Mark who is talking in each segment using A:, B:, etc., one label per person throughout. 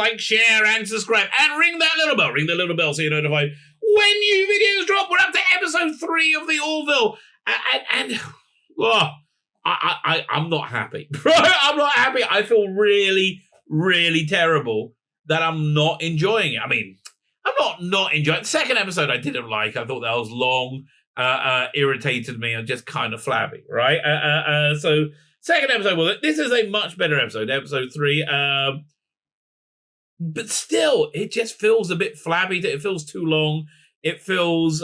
A: like, share, and subscribe, and ring that little bell. Ring the little bell so you're notified when new videos drop. We're up to episode 3 of the Orville, I'm not happy. I'm not happy. I feel really, really terrible that I'm not enjoying it. I mean, I'm not enjoying it. The second episode I didn't like. I thought that was long, irritated me, and just kind of flabby, right? So second episode, well, this is a much better episode, episode 3. But still, it just feels a bit flabby. It feels too long. It feels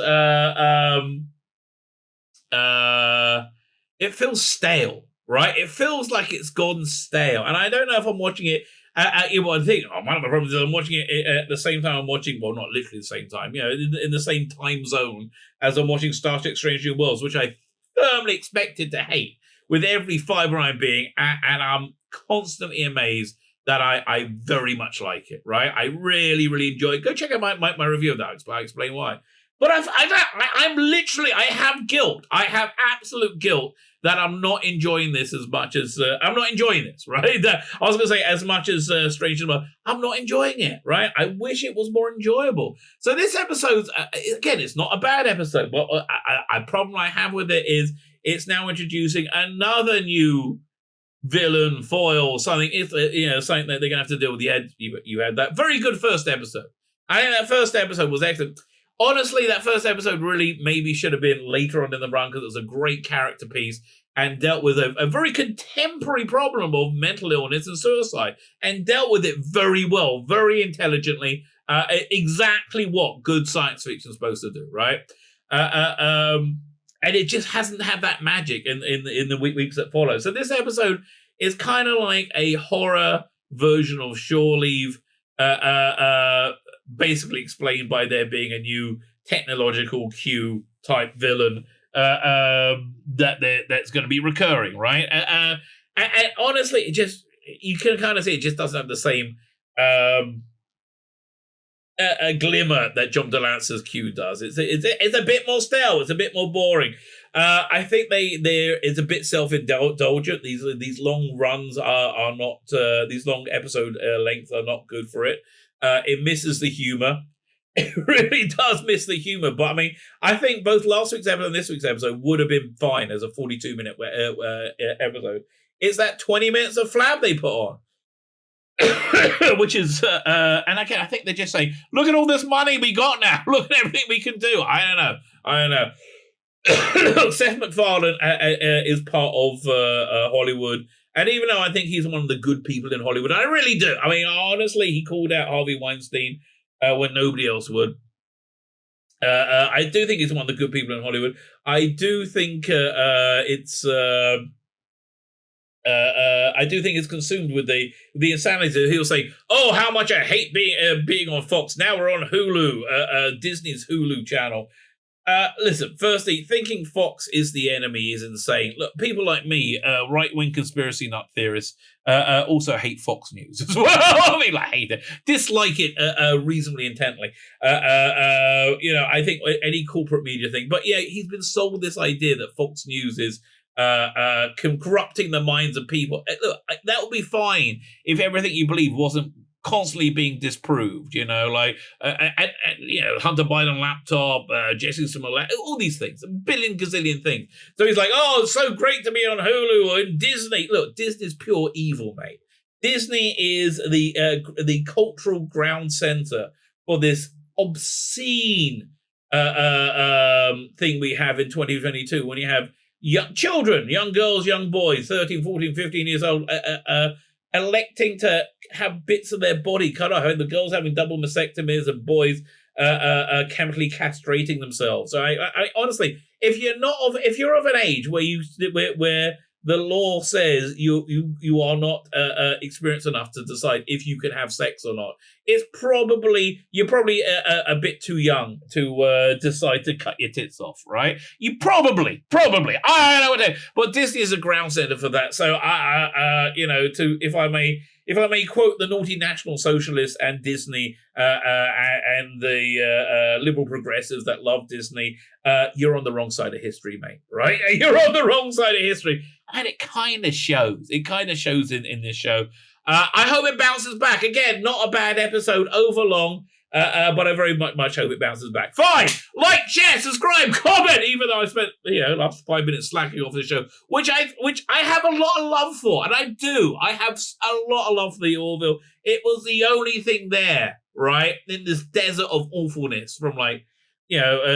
A: stale, right? It feels like it's gone stale. And I don't know if I'm watching it one of my problems is I'm watching it at the same time I'm watching, well, not literally the same time, in the same time zone as I'm watching Star Trek Strange New Worlds, which I firmly expected to hate with every fiber I'm being, and I'm constantly amazed that I very much like it, right? I really, really enjoy it. Go check out my review of that. I explain why. But I have guilt. I have absolute guilt that I'm not enjoying this as much as, I'm not enjoying this, right? I was going to say as much as Strange New Worlds. I'm not enjoying it, right? I wish it was more enjoyable. So this episode, again, it's not a bad episode, but a problem I have with it is it's now introducing another new villain, foil, something. Something that they're gonna have to deal with. You had that very good first episode. I think that first episode was excellent. Honestly, that first episode really maybe should have been later on in the run because it was a great character piece and dealt with a very contemporary problem of mental illness and suicide, and dealt with it very well, very intelligently. Exactly what good science fiction is supposed to do, right? And it just hasn't had that magic in the weeks that follow. So this episode is kind of like a horror version of Shore Leave, basically explained by there being a new technological Q type villain that's going to be recurring, right? And honestly, you can kind of see it just doesn't have the same a glimmer that John DeLance's Q does. It's a bit more stale. It's a bit more boring. I think it's a bit self-indulgent. These long runs are not. These long episode lengths are not good for it. It misses the humor. It really does miss the humor. But I mean, I think both last week's episode and this week's episode would have been fine as a 42-minute episode. It's that 20 minutes of flab they put on. Which is, and again, I think they're just saying, look at all this money we got now. Look at everything we can do. I don't know. Look, Seth MacFarlane is part of Hollywood. And even though I think he's one of the good people in Hollywood, I really do. I mean, honestly, he called out Harvey Weinstein when nobody else would. I do think he's one of the good people in Hollywood. I do think I do think it's consumed with the insanity. He'll say, "Oh, how much I hate being on Fox. Now we're on Hulu, Disney's Hulu channel." Listen, firstly, thinking Fox is the enemy is insane. Look, people like me, right-wing conspiracy nut theorists, also hate Fox News as well. I mean, hate it, dislike it reasonably intently. I think any corporate media thing. But yeah, he's been sold this idea that Fox News is corrupting the minds of people. Look, that would be fine if everything you believe wasn't constantly being disproved, Hunter Biden laptop, Jesse Smollett, all these things, a billion gazillion things. So he's like, oh, it's so great to be on Hulu or in Disney. Look, Disney's pure evil, mate. Disney is the cultural ground center for this obscene thing we have in 2022 when you have young children, young girls, young boys, 13, 14, 15 years old, electing to have bits of their body cut off. The girls having double mastectomies and boys chemically castrating themselves. So I honestly, if you're of an age where the law says you are not experienced enough to decide if you can have sex or not, you're probably a bit too young to decide to cut your tits off, right? You probably I don't know what to do. But Disney is a ground center for that. So if I may quote the naughty National Socialists and Disney and the liberal progressives that love Disney, you're on the wrong side of history, mate, right? You're on the wrong side of history. And it kind of shows. It kind of shows in this show. I hope it bounces back. Again, not a bad episode, overlong, but I very much hope it bounces back. Fine! Like, share, subscribe, comment, even though I spent, last 5 minutes slacking off the show, which I have a lot of love for, and I do. I have a lot of love for the Orville. It was the only thing there, right, in this desert of awfulness from,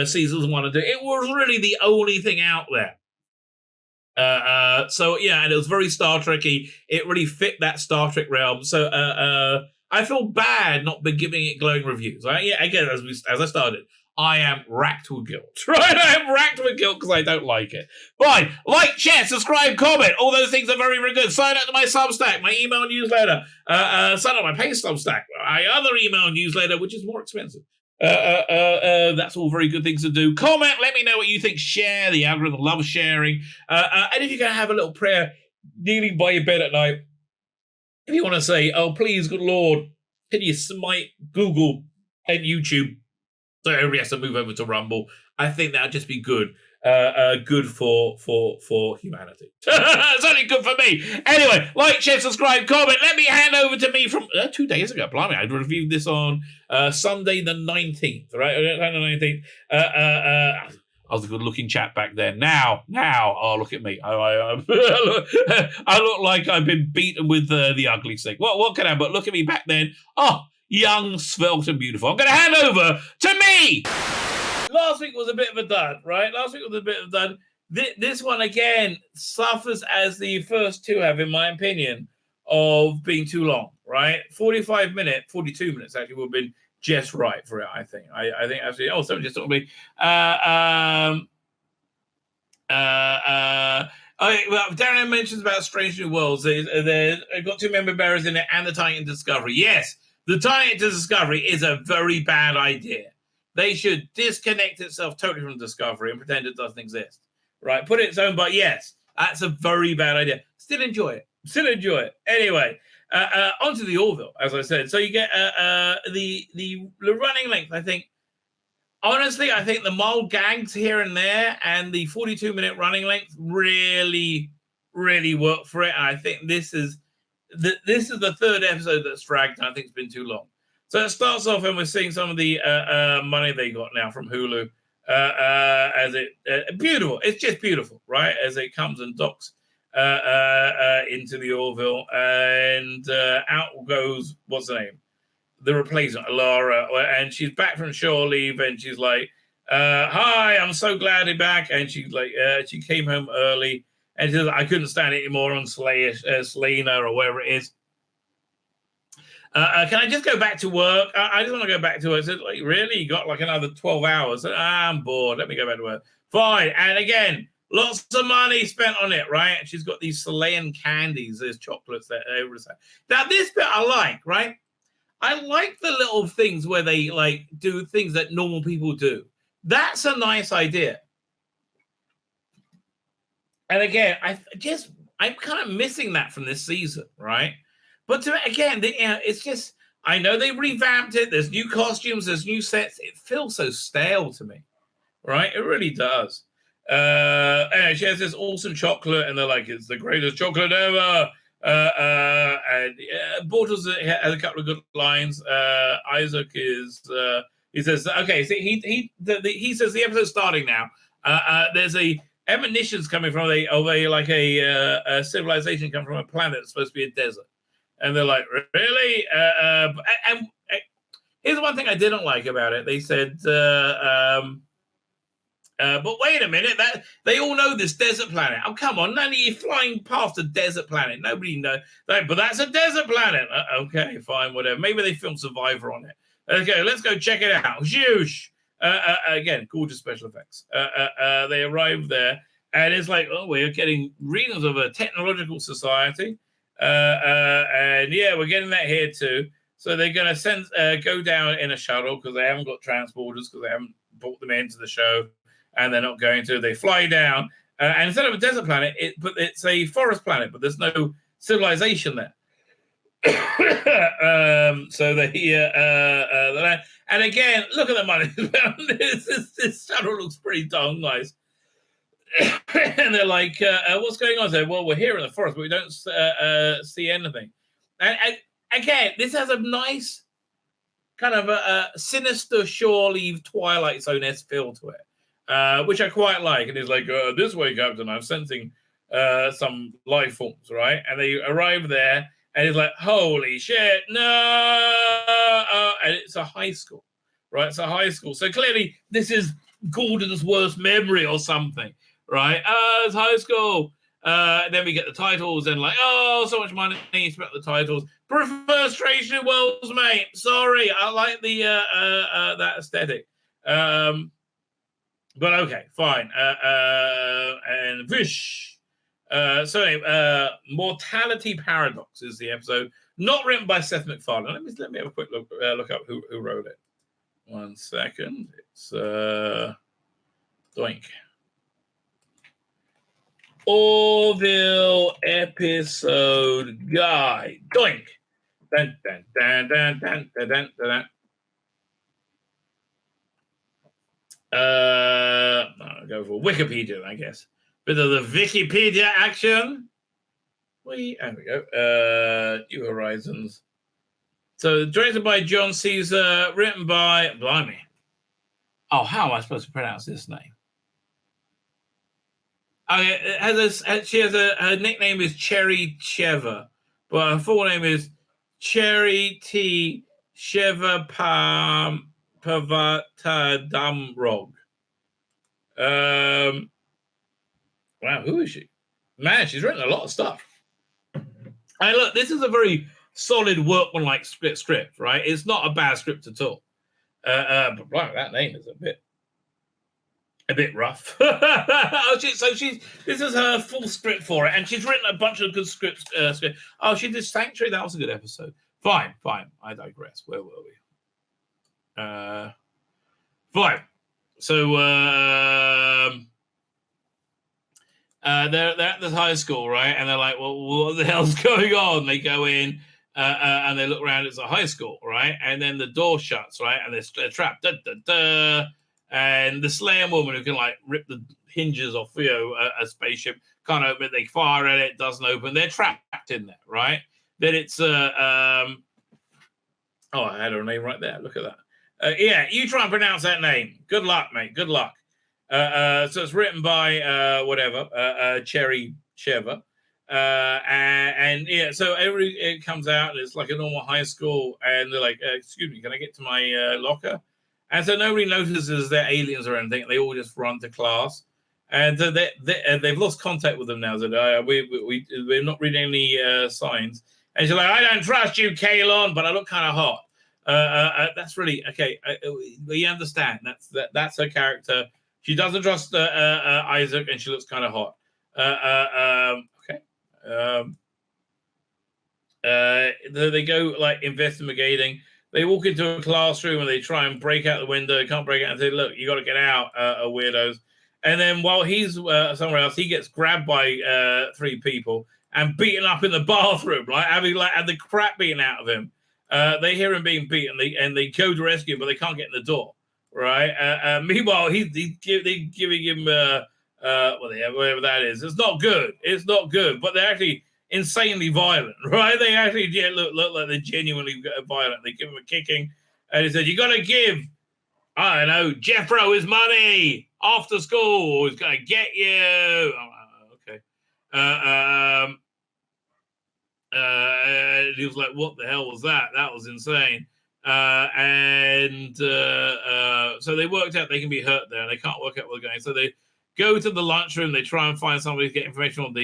A: seasons 1 and 2. It was really the only thing out there. And it was very Star Trek-y. It really fit that Star Trek realm. So I feel bad not been giving it glowing reviews. Again, as I started, I am racked with guilt. Right, I am racked with guilt because I don't like it. Fine, like, share, subscribe, comment. All those things are very, very good. Sign up to my Substack, my email newsletter. Sign up to my paid Substack, my other email newsletter, which is more expensive. That's all very good things to do. Comment, let me know what you think. Share, the algorithm loves sharing. And if you're going to have a little prayer kneeling by your bed at night, if you want to say, oh, please, good Lord, can you smite Google and YouTube so everybody has to move over to Rumble? I think that would just be good. Good for humanity. It's only good for me. Anyway, like, share, subscribe, comment. Let me hand over to me from 2 days ago. Blimey, I reviewed this on Sunday the 19th, right? The 19th. I was a good-looking chap back then. Now, oh, look at me. I look like I've been beaten with the ugly stick. What can I? But look at me back then. Oh, young, svelte, and beautiful. I'm going to hand over to me. Last week was a bit of a dud, right? This one, again, suffers as the first two have, in my opinion, of being too long, right? 42 minutes actually would have been just right for it, I think. I think actually, someone just told me. Darren mentions about Strange New Worlds. They've got 2 member bearers in it and the tying into Discovery. Yes, the tying into Discovery is a very bad idea. They should disconnect itself totally from Discovery and pretend it doesn't exist, right? Put it its own, but yes, that's a very bad idea. Still enjoy it. Anyway, onto the Orville, as I said. So you get the running length, I think. Honestly, I think the mild gags here and there and the 42-minute running length really, really work for it. And I think this is the third episode that's dragged, and I think it's been too long. So it starts off, and we're seeing some of the money they got now from Hulu. Beautiful. It's just beautiful, right? As it comes and docks into the Orville, and out goes, what's her name? The replacement, Laura, and she's back from shore leave, and she's like, "Hi, I'm so glad to be back." And she's like, she came home early, and she says, "I couldn't stand it anymore on Selena or wherever it is. Can I just go back to work? I just want to go back to work." I said, like, really? You got like another 12 hours? I'm bored. Let me go back to work. Fine. And again, lots of money spent on it, right? And she's got these Chilean candies, there's chocolates that over the side. Now, this bit I like, right? I like the little things where they like do things that normal people do. That's a nice idea. And again, I'm kind of missing that from this season, right? But it's just, I know they revamped it. There's new costumes, there's new sets. It feels so stale to me, right? It really does. Anyway, she has this awesome chocolate, and they're like, "It's the greatest chocolate ever." And Bortles has a couple of good lines. Isaac is, he says, okay, so he says the episode's starting now. There's emanations coming from a civilization coming from a planet that's supposed to be a desert. And they're like, really? And here's one thing I didn't like about it. They said, but wait a minute, that they all know this desert planet. Oh, come on, none of you flying past a desert planet. Nobody knows. But that's a desert planet. Okay, fine, whatever. Maybe they filmed Survivor on it. Okay, let's go check it out. Zhoosh. Again, gorgeous special effects. They arrive there, and it's like, oh, we're getting readings of a technological society. And yeah, we're getting that here too. So they're going to go down in a shuttle because they haven't got transporters, because they haven't brought them into the show, and they're not going to. They fly down, and instead of a desert planet, it's a forest planet, but there's no civilization there. So they and again, look at the money. This shuttle looks pretty darn nice. And they're like, what's going on? I say, well, we're here in the forest, but we don't see anything. And again, this has a nice kind of a sinister shore leave Twilight Zone-esque feel to it, which I quite like. And it's like, this way, Captain, I'm sensing some life forms, right? And they arrive there, and it's like, holy shit, no! And it's a high school, right? It's a high school. So clearly, this is Gordon's worst memory or something, right? It's high school. Then we get the titles and like, oh, so much money spent on the titles. Prefer Strange New Worlds, mate. Sorry, I like the that aesthetic. But okay, fine. And Vish. So anyway, Mortality Paradox is the episode, not written by Seth MacFarlane. Let me have a quick look up who wrote it. 1 second. It's Doink. Orville episode guide. Doink. Dun, dun, dun, dun, dun, dun, dun, dun. I'll go for Wikipedia, I guess. Bit of the Wikipedia action. There we go. New Horizons. So directed by John Caesar, written by blimey. Oh, how am I supposed to pronounce this name? Her nickname is Cherry Cheva, but her full name is Cherry T. Sheva Pavatadamrog. Wow, who is she? Man, she's written a lot of stuff. And look, this is a very solid workmanlike script, right? It's not a bad script at all. But wow, that name is a bit rough. This is her full script for it, and she's written a bunch of good scripts. Oh, she did Sanctuary. That was a good episode. Fine. I digress. Where were we? Fine. So they're at the high school, right? And they're like, well, what the hell's going on? They go in and they look around. It's a high school, right? And then the door shuts, right? And they're trapped. Da, da, da. And the Slayer woman who can like rip the hinges off, a spaceship, can't open it. They fire at it, doesn't open. They're trapped in there, right? Then it's I had her name right there. Look at that. Yeah, you try and pronounce that name. Good luck, mate. Good luck. So it's written by Cherry Cheva. And yeah, so it comes out and it's like a normal high school, and they're like, excuse me, can I get to my locker? And so nobody notices they're aliens or anything. They all just run to class, and they've lost contact with them now. So we're not reading any signs. And she's like, I don't trust you, Kalon, but I look kind of hot. That's really okay. We understand. That's her character. She doesn't trust Isaac, and she looks kind of hot. They go like investigating. They walk into a classroom and they try and break out the window. They can't break out and say, look, you got to get out, weirdos. And then while he's somewhere else, he gets grabbed by 3 people and beaten up in the bathroom, having had the crap beaten out of him. They hear him being beaten, and they go to rescue him, but they can't get in the door, right? Meanwhile, they're giving him whatever that is. It's not good. It's not good, but they're actually insanely violent, right? They actually look like they're genuinely violent. They give him a kicking, and he said, you got to give, I don't know, Jeffro his money after school, or he's going to get you. Okay. He was like, what the hell was that? That was insane. So they worked out they can be hurt there, and they can't work out what's going on. So they go to the lunchroom. They try and find somebody to get information on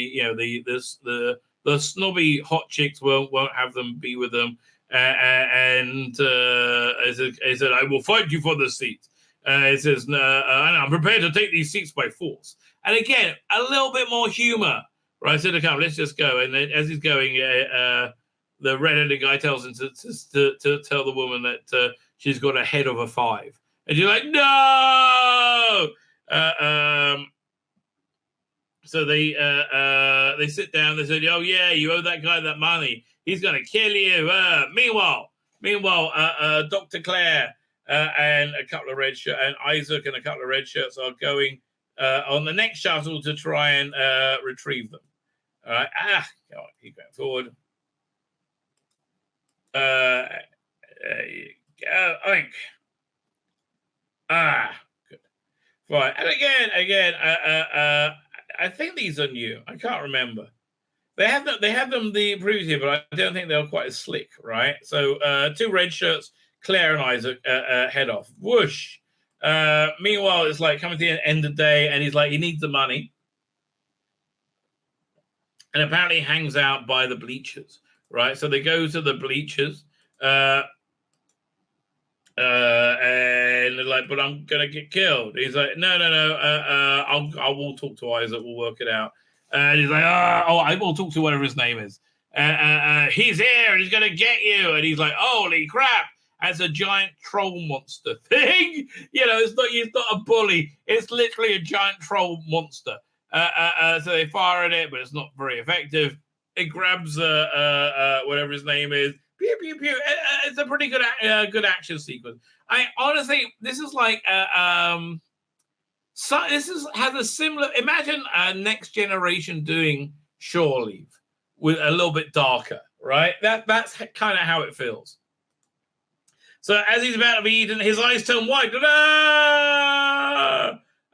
A: the snobby hot chicks won't have them be with them. He said, I will fight you for the seats. He says, no, I'm prepared to take these seats by force. And again, a little bit more humor. Right, so come, let's just go. And then as he's going, the red-headed guy tells him to tell the woman that she's got a head of a 5. And you're like, no! So they sit down. They said, oh, yeah, you owe that guy that money. He's going to kill you. Meanwhile, Dr. Claire and a couple of red shirts, and Isaac and a couple of red shirts are going on the next shuttle to try and retrieve them. All right. Keep going forward. Oink. Good. Right. And again, I think these are new. I can't remember. They have them the previously, but I don't think they were quite as slick, right? So two red shirts, Claire and Isaac head off. Whoosh. Meanwhile, it's like coming to the end of the day, and he's like, he needs the money. And apparently hangs out by the bleachers, right? So they go to the bleachers, and they're like, but I'm gonna get killed. He's like, no. I will talk to Isaac. We'll work it out. And he's like, I will talk to whatever his name is. He's here and he's gonna get you. And he's like, holy crap! As a giant troll monster thing. It's not a bully. It's literally a giant troll monster. So they fire at it, but it's not very effective. It grabs whatever his name is. Pew pew pew. It's a pretty good action sequence. Honestly, this is like has a similar. Imagine a Next Generation doing Shore Leave with a little bit darker, right? That's kind of how it feels. So as he's about to be eaten, his eyes turn white.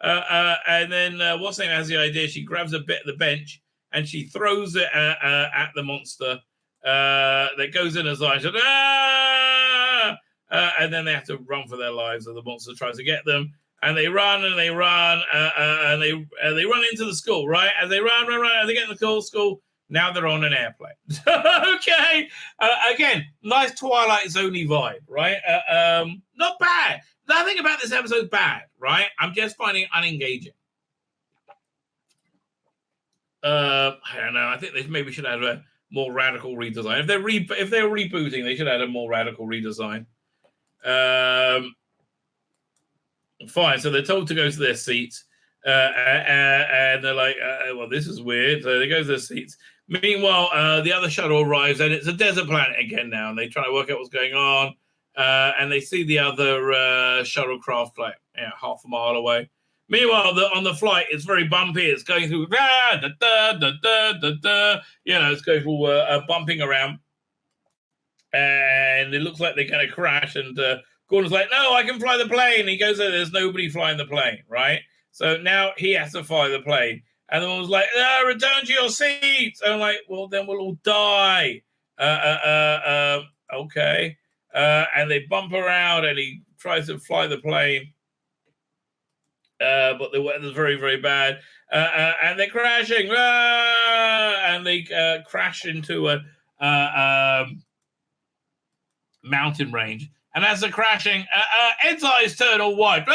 A: And then what's her name has the idea? She grabs a bit of the bench and she throws it at the monster that goes in his eyes. And then they have to run for their lives, and the monster tries to get them. And they run and they run and they run into the school, right? As they run, as they get in the school. Now they're on an airplane. Okay. Again, nice Twilight Zone-y vibe, right? Not bad. Nothing about this episode bad, right? I'm just finding it unengaging. I don't know. I think they maybe should have a more radical redesign. If they're rebooting, they should have a more radical redesign. Fine. So they're told to go to their seats, and they're like, "Well, this is weird." So they go to their seats. Meanwhile, the other shuttle arrives, and it's a desert planet again now, and they try to work out what's going on. And they see the other shuttlecraft like half a mile away. Meanwhile, on the flight, it's very bumpy. It's going through, it's going through bumping around, and it looks like they're going to crash. And Gordon's like, "No, I can fly the plane." He goes, "There's nobody flying the plane, right?" So now he has to fly the plane. And the woman's like, "No, return to your seats." And I'm like, "Well, then we'll all die." Okay. And they bump around, and he tries to fly the plane. But the weather's very, very bad. And they're crashing. And they crash into a mountain range. And as they're crashing, Ed's eyes turn all white.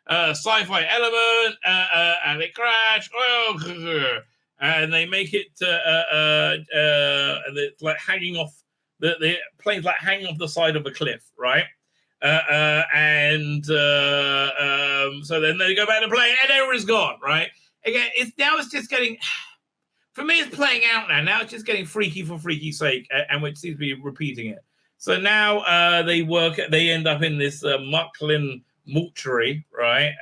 A: Sci-fi element. And they crash. And they make it, and it's like hanging off. The plane's like hanging off the side of a cliff, right? So then they go back to plane, and everyone's gone, right? Again, it's just getting, for me, it's playing out now. Now it's just getting freaky for freaky's sake, and which seems to be repeating it. So now they end up in this Mucklin mortuary, right?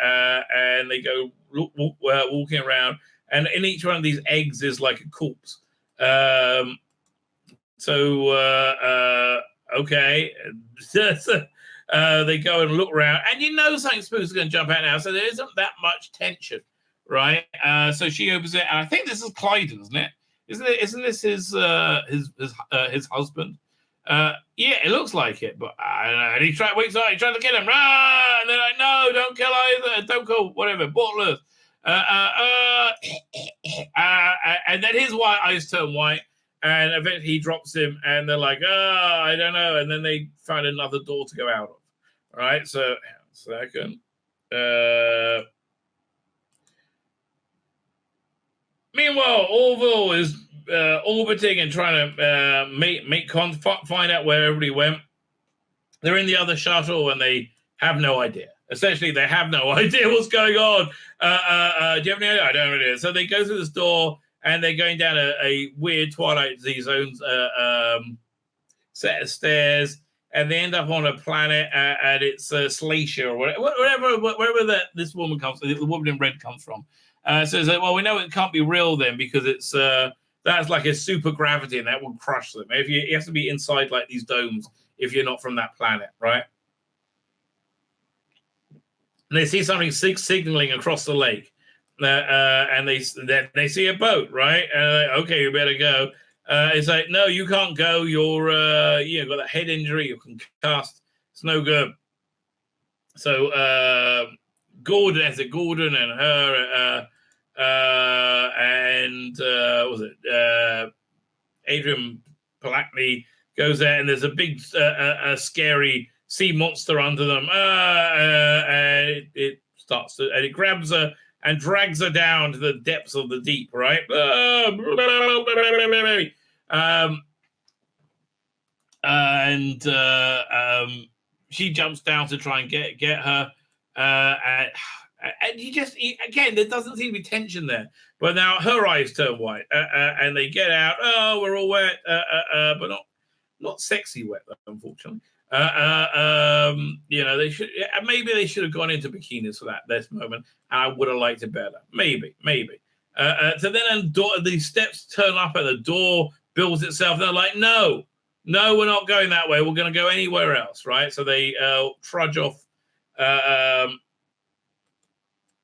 A: And they go walking around, and in each one of these eggs is like a corpse. Okay. They go and look around, and something spooky is going to jump out now. So there isn't that much tension, right? So she opens it, and I think this is Clyden, isn't it? Isn't this his husband? Yeah, it looks like it, but I don't know. And he wakes up, he tries to kill him. And they're like, "No, don't kill either. Don't kill whatever. Butler." And then his white eyes turn white. And eventually he drops him, and they're like, I don't know. And then they find another door to go out of. All right, so second. Meanwhile, Orville is orbiting and trying to find out where everybody went. They're in the other shuttle, and they have no idea. Essentially, they have no idea what's going on. Do you have any idea? I don't know. So they go through this door, and they're going down a weird Twilight Zone set of stairs, and they end up on a planet, and it's Slacia or wherever this woman comes, the woman in red comes from. So it's like, well, we know it can't be real then, because it's that's like a super gravity, and that will crush them. You have to be inside like these domes if you're not from that planet, right? And they see something signaling across the lake, and they see a boat, right? Okay, you better go. It's like, no, you can't go. You're got that head injury. You're concussed. It's no good. So Gordon and her and what was it Adrian Palakny goes there, and there's a big scary sea monster under them. And it starts to, and it grabs her and drags her down to the depths of the deep, right? She jumps down to try and get her. And again, there doesn't seem to be tension there. But now her eyes turn white, and they get out. Oh, we're all wet, but not sexy wet, unfortunately. They should maybe they should have gone into bikinis for this moment, and I would have liked it better. Maybe. So then the steps turn up, and the door builds itself. And they're like, no, we're not going that way. We're going to go anywhere else, right? So they trudge off.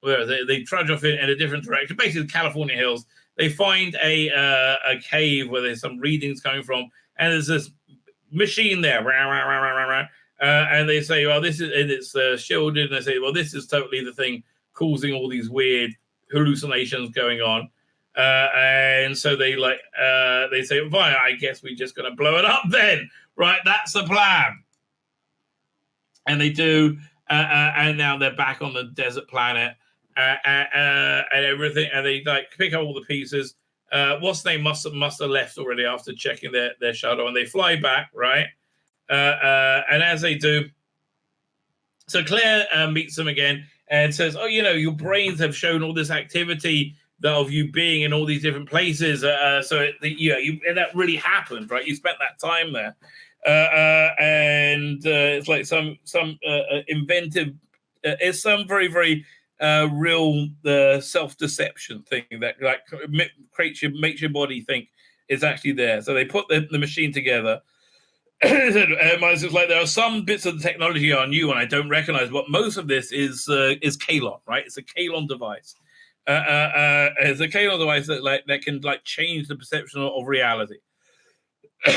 A: They trudge off in a different direction, basically the California hills. They find a cave where there's some readings coming from, and there's this machine there, and they say, well, this is, and it's shielded, and they say, well, this is totally the thing causing all these weird hallucinations going on. And so they say, fine, I guess we're just going to blow it up then, right? That's the plan. And they do, and now they're back on the desert planet. And everything, and they like pick up all the pieces. What's the name must have left already after checking their shuttle, and they fly back, right? And as they do, so Claire meets them again and says, "Oh, your brains have shown all this activity of you being in all these different places. So that really happened, right? You spent that time there, and it's like some inventive. It's some very very." Real self-deception thing that like makes your body think it's actually there. So they put the machine together. It's like there are some bits of the technology are new and I don't recognize, but most of this is Kalon, right? It's a Kalon device. It's a Kalon device that can change the perception of reality. So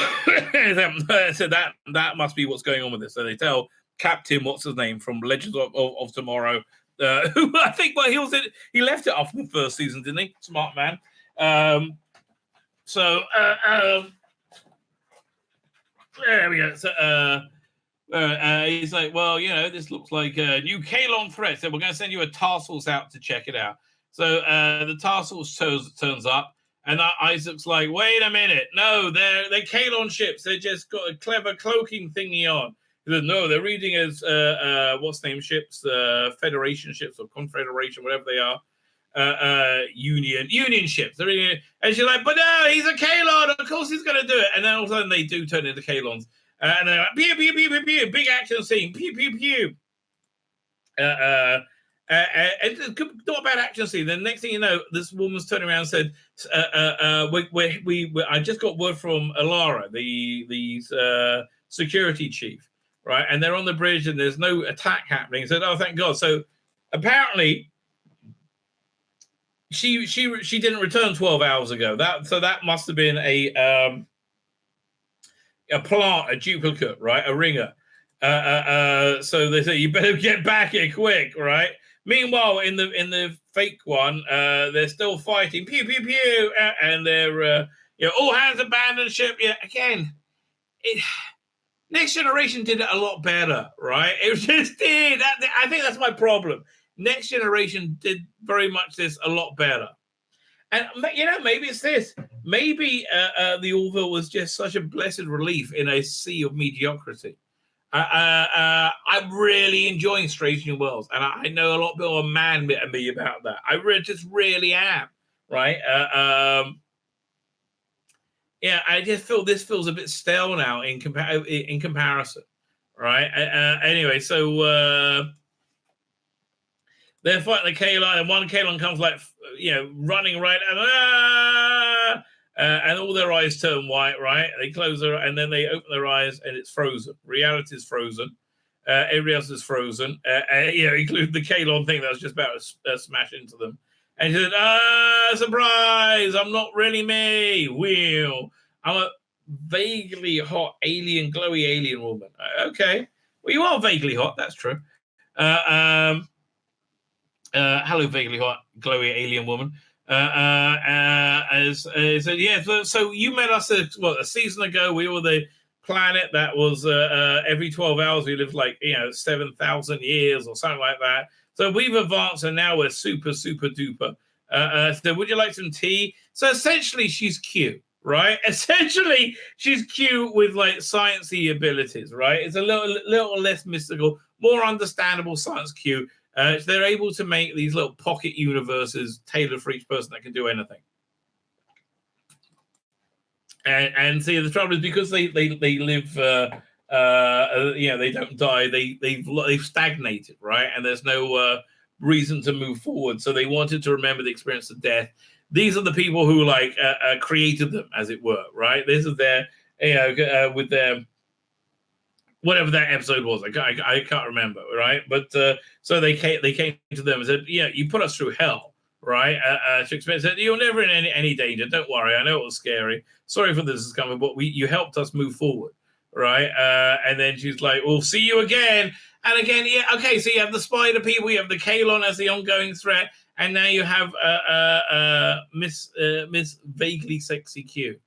A: that must be what's going on with this. So they tell Captain, what's his name from Legends of Tomorrow. Who I think, he left it after the first season, didn't he? Smart man. There we go. So he's like, well, this looks like a new Kalon threat, so we're going to send you a task force out to check it out. So the task force turns up, and Isaac's like, wait a minute, no, they're Kalon ships. They just got a clever cloaking thingy on. No, they're reading as what's name ships, Federation ships or Confederation, whatever they are, Union ships. They're reading it, and she's like, but no, he's a Kalon. Of course he's going to do it. And then all of a sudden they do turn into Kalons, and they're like, pew pew pew pew pew, big action scene, pew pew pew. And it's not a bad action scene. Then next thing you know, this woman's turning around and said, I just got word from Alara, the security chief. Right, and they're on the bridge, and there's no attack happening. So, oh, thank God. So, apparently, she didn't return 12 hours ago. That must have been a plant, a duplicate, right, a ringer. So they say you better get back here quick, right? Meanwhile, in the fake one, they're still fighting, pew pew pew, and they're all hands abandon ship. Yeah, again, Next Generation did it a lot better, right? It just did. I think that's my problem. Next Generation did very much this a lot better. And, maybe it's this. Maybe the Orville was just such a blessed relief in a sea of mediocrity. I'm really enjoying Strange New Worlds. And I know a lot of people are mad at me about that. I just really am, right? I just feel this feels a bit stale now in comparison, right? Anyway, so they're fighting the Kalon, and one Kalon comes running right, and all their eyes turn white, right? They close their, and then they open their eyes, and it's frozen. Reality is frozen. Everybody else is frozen, including the Kalon thing that was just about to smash into them. And he said, surprise, I'm not really me. Wheel. I'm a vaguely hot alien, glowy alien woman. Okay. Well, you are vaguely hot. That's true. Hello, vaguely hot, glowy alien woman. So you met us a season ago. We were the planet that was every 12 hours we lived 7,000 years or something like that. So we've advanced and now we're super, super duper. So would you like some tea? So essentially she's cute, right? Essentially she's cute with sciencey abilities, right? It's a little less mystical, more understandable science cute. They're able to make these little pocket universes tailored for each person that can do anything. And see, the trouble is because they live, they don't die. They've stagnated, right? And there's no reason to move forward. So they wanted to remember the experience of death. These are the people who created them, as it were, right? This is their, with their whatever that episode was. I can't remember, right? But so they came to them and said, you put us through hell. Right, to explain, said, you're never in any danger. Don't worry. I know it was scary. Sorry for this is coming, but you helped us move forward, right? And then she's like, "We'll see you again and again." Yeah, okay. So you have the spider people, you have the Kalon as the ongoing threat, and now you have Miss Vaguely Sexy Q,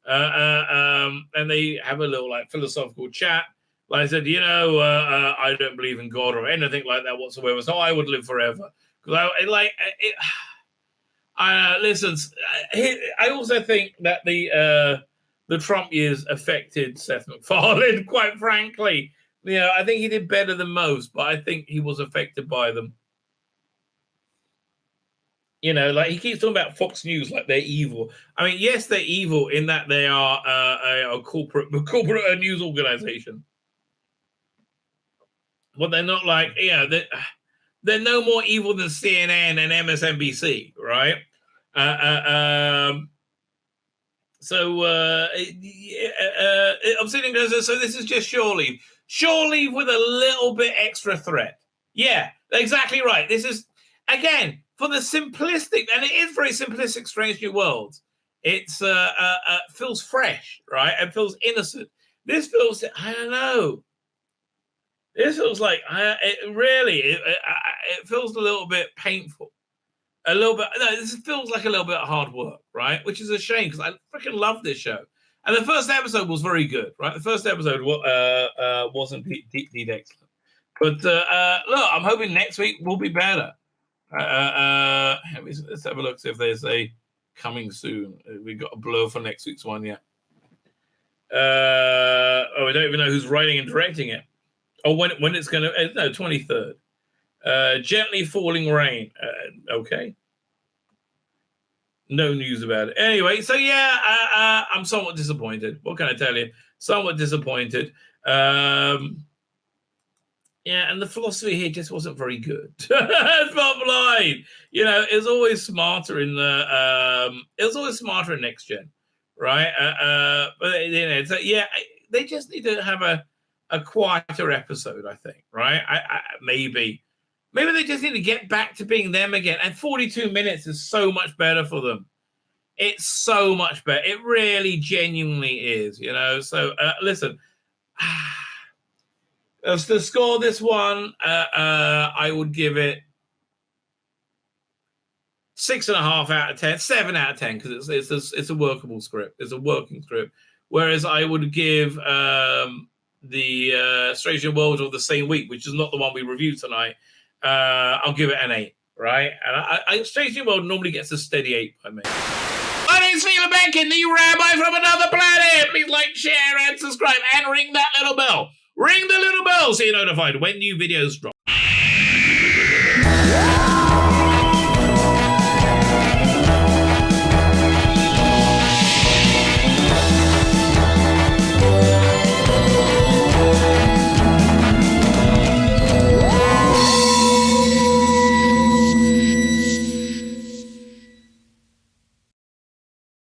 A: and they have a little philosophical chat. Like I said, I don't believe in God or anything like that whatsoever, so I would live forever. Because listen, I also think that the Trump years affected Seth MacFarlane, quite frankly. I think he did better than most, but I think he was affected by them. He keeps talking about Fox News like they're evil. I mean, yes, they're evil in that they are a corporate news organization. But they're not they're no more evil than CNN and MSNBC, right? I'm sitting there, so this is just shore leave. Shore leave with a little bit extra threat. Yeah, exactly right. This is, again, for the simplistic, and it is very simplistic, Strange New Worlds. It's feels fresh, right? It feels innocent. This feels, I don't know. This feels like it feels a little bit painful, a little bit. No, this feels like a little bit of hard work, right? Which is a shame because I freaking love this show. And the first episode was very good, right? The first episode wasn't deep excellent, but look, I'm hoping next week will be better. Let's have a look see if there's a coming soon. We got a blur for next week's one yet. We don't even know who's writing and directing it. Oh, when it's going to... No, 23rd. Gently Falling Rain. Okay. No news about it. Anyway, so yeah, I'm somewhat disappointed. What can I tell you? Somewhat disappointed. Yeah, and the philosophy here just wasn't very good. It's bottom line. It was always smarter in Next Gen, right? But so yeah, they just need to have a quieter episode, I think, right? Maybe they just need to get back to being them again. And 42 minutes is so much better for them. It's so much better. It really genuinely is, So listen, as to score this one, I would give it 6.5 out of 10, 7 out of 10, because it's a workable script. It's a working script. Whereas I would give the Strange New World of the same week, which is not the one we reviewed tonight, I'll give it an 8, right? And Strange New World normally gets a steady 8 by me. My name's Tzvi Lebetkin, the Rabbi from another planet. Please like, share, and subscribe, and ring that little bell. Ring the little bell so you're notified when new videos drop.